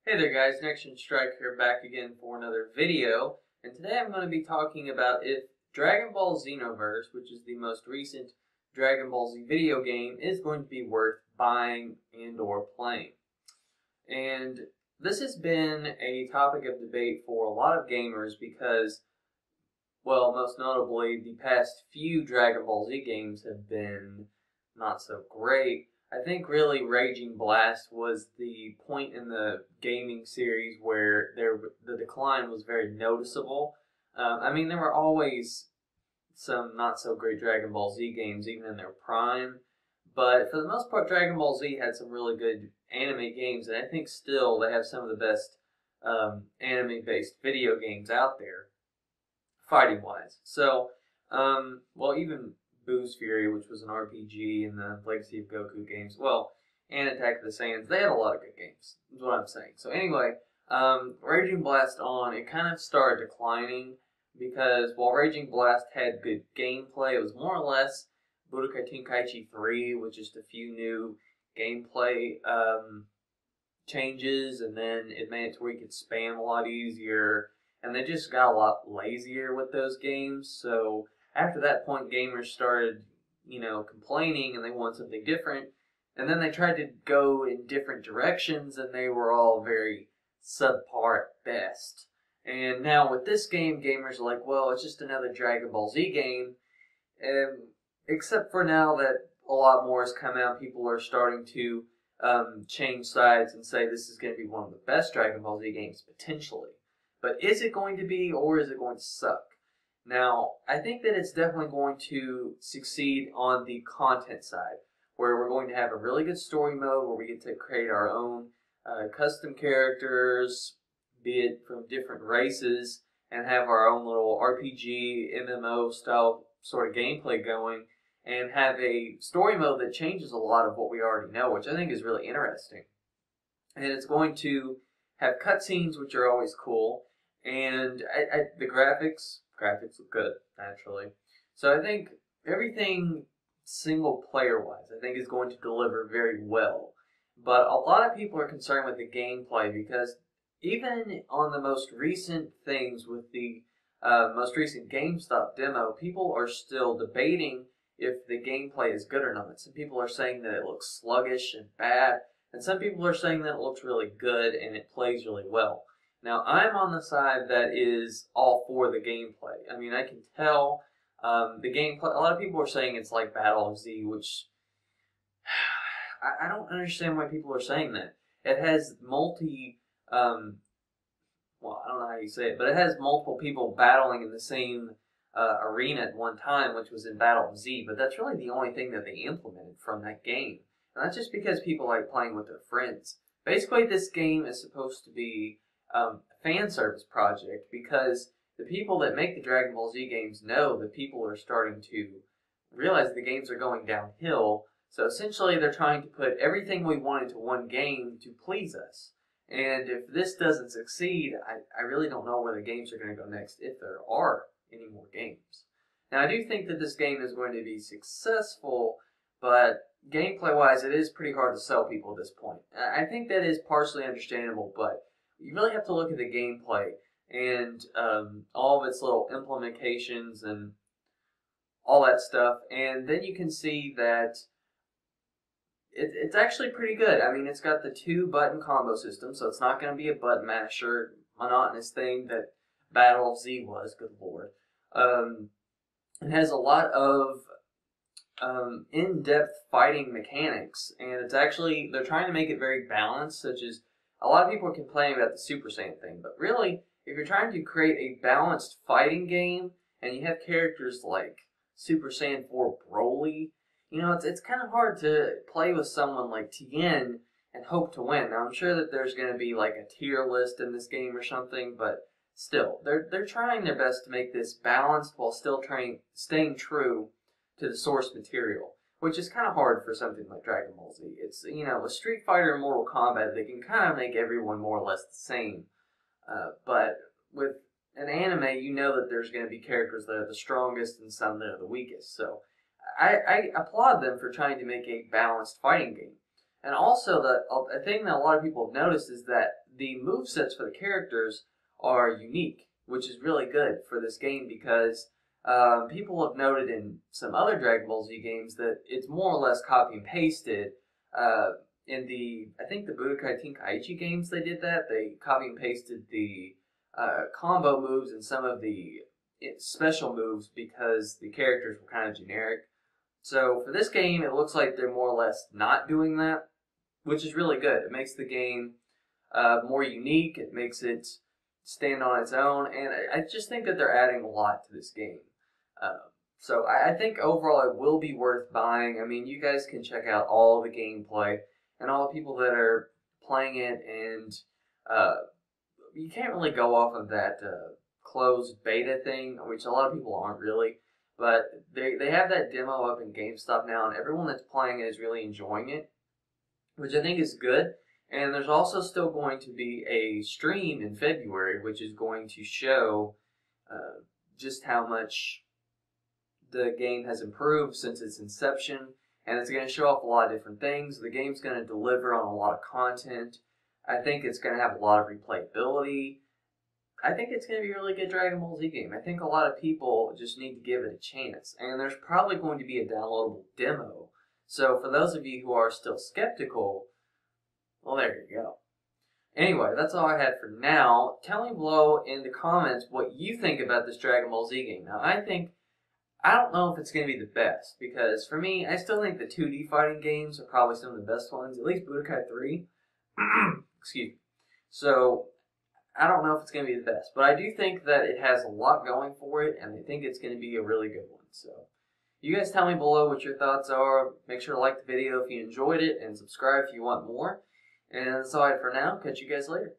Hey there guys, Next Strike here back again for another video, and today I'm going to be talking about if Dragon Ball Xenoverse, which is the most recent Dragon Ball Z video game, is going to be worth buying and or playing. And this has been a topic of debate for a lot of gamers because, well, most notably, the past few Dragon Ball Z games have been not so great. I think really Raging Blast was the point in the gaming series where the decline was very noticeable. I mean, there were always some not so great Dragon Ball Z games, even in their prime, but for the most part, Dragon Ball Z had some really good anime games, and I think still they have some of the best anime-based video games out there fighting wise. So, well, even Boo's Fury, which was an RPG in the Legacy of Goku games, well, and Attack of the Saiyans, they had a lot of good games, is what I'm saying. So, anyway, Raging Blast On, it kind of started declining because while Raging Blast had good gameplay, it was more or less Budokai Tenkaichi 3 with just a few new gameplay changes, and then it made it to where you could spam a lot easier, and they just got a lot lazier with those games. So after that point, gamers started, complaining, and they want something different. And then they tried to go in different directions, and they were all very subpar at best. And now with this game, gamers are like, well, it's just another Dragon Ball Z game. And except for now that a lot more has come out, people are starting to change sides and say this is going to be one of the best Dragon Ball Z games, potentially. But is it going to be, or is it going to suck? Now, I think that it's definitely going to succeed on the content side, where we're going to have a really good story mode where we get to create our own custom characters, be it from different races, and have our own little RPG, MMO style sort of gameplay going, and have a story mode that changes a lot of what we already know, which I think is really interesting. And it's going to have cutscenes, which are always cool, and the graphics look good, naturally. So I think everything single player wise, I think is going to deliver very well. But a lot of people are concerned with the gameplay because even on the most recent things with the most recent GameStop demo, people are still debating if the gameplay is good or not. Some people are saying that it looks sluggish and bad, and some people are saying that it looks really good and it plays really well. Now, I'm on the side that is all for the gameplay. I mean, I can tell the gameplay. A lot of people are saying it's like Battle of Z, which I don't understand why people are saying that. It has well, I don't know how you say it, but it has multiple people battling in the same arena at one time, which was in Battle of Z, but that's really the only thing that they implemented from that game. And that's just because people like playing with their friends. Basically, this game is supposed to be a fan service project because the people that make the Dragon Ball Z games know that people are starting to realize the games are going downhill. So essentially, they're trying to put everything we want into one game to please us. And if this doesn't succeed, I really don't know where the games are going to go next, if there are any more games. Now, I do think that this game is going to be successful, but gameplay-wise, it is pretty hard to sell people at this point. I think that is partially understandable, but you really have to look at the gameplay and all of its little implementations and all that stuff, and then you can see that it's actually pretty good. I mean, it's got the 2-button combo system, so it's not going to be a button masher, monotonous thing that Battle of Z was, good lord. It has a lot of in-depth fighting mechanics, and it's actually, they're trying to make it very balanced, such as, a lot of people are complaining about the Super Saiyan thing, but really, if you're trying to create a balanced fighting game, and you have characters like Super Saiyan 4 Broly, it's kind of hard to play with someone like Tien and hope to win. Now, I'm sure that there's going to be like a tier list in this game or something, but still, they're trying their best to make this balanced while still staying true to the source material, which is kind of hard for something like Dragon Ball Z. It's, with Street Fighter and Mortal Kombat, they can kind of make everyone more or less the same. But with an anime, you know that there's going to be characters that are the strongest and some that are the weakest. So I applaud them for trying to make a balanced fighting game. And also, a thing that a lot of people have noticed is that the movesets for the characters are unique, which is really good for this game because people have noted in some other Dragon Ball Z games that it's more or less copy and pasted. In I think the Budokai Tenkaichi games, they did that. They copy and pasted the combo moves and some of the special moves because the characters were kind of generic. So for this game, it looks like they're more or less not doing that, which is really good. It makes the game more unique. It makes it stand on its own, and I just think that they're adding a lot to this game. So I think overall it will be worth buying. I mean, you guys can check out all the gameplay and all the people that are playing it, and you can't really go off of that closed beta thing, which a lot of people aren't really. But they have that demo up in GameStop now, and everyone that's playing it is really enjoying it, which I think is good. And there's also still going to be a stream in February, which is going to show just how much the game has improved since its inception. And it's going to show off a lot of different things. The game's going to deliver on a lot of content. I think it's going to have a lot of replayability. I think it's going to be a really good Dragon Ball Z game. I think a lot of people just need to give it a chance. And there's probably going to be a downloadable demo. So for those of you who are still skeptical, well, there you go. Anyway, that's all I had for now. Tell me below in the comments what you think about this Dragon Ball Z game. Now, I don't know if it's going to be the best, because for me, I still think the 2D fighting games are probably some of the best ones, at least Budokai 3. Excuse me. So, I don't know if it's going to be the best, but I do think that it has a lot going for it, and I think it's going to be a really good one. So, you guys tell me below what your thoughts are. Make sure to like the video if you enjoyed it, and subscribe if you want more. And that's all I have for now. Catch you guys later.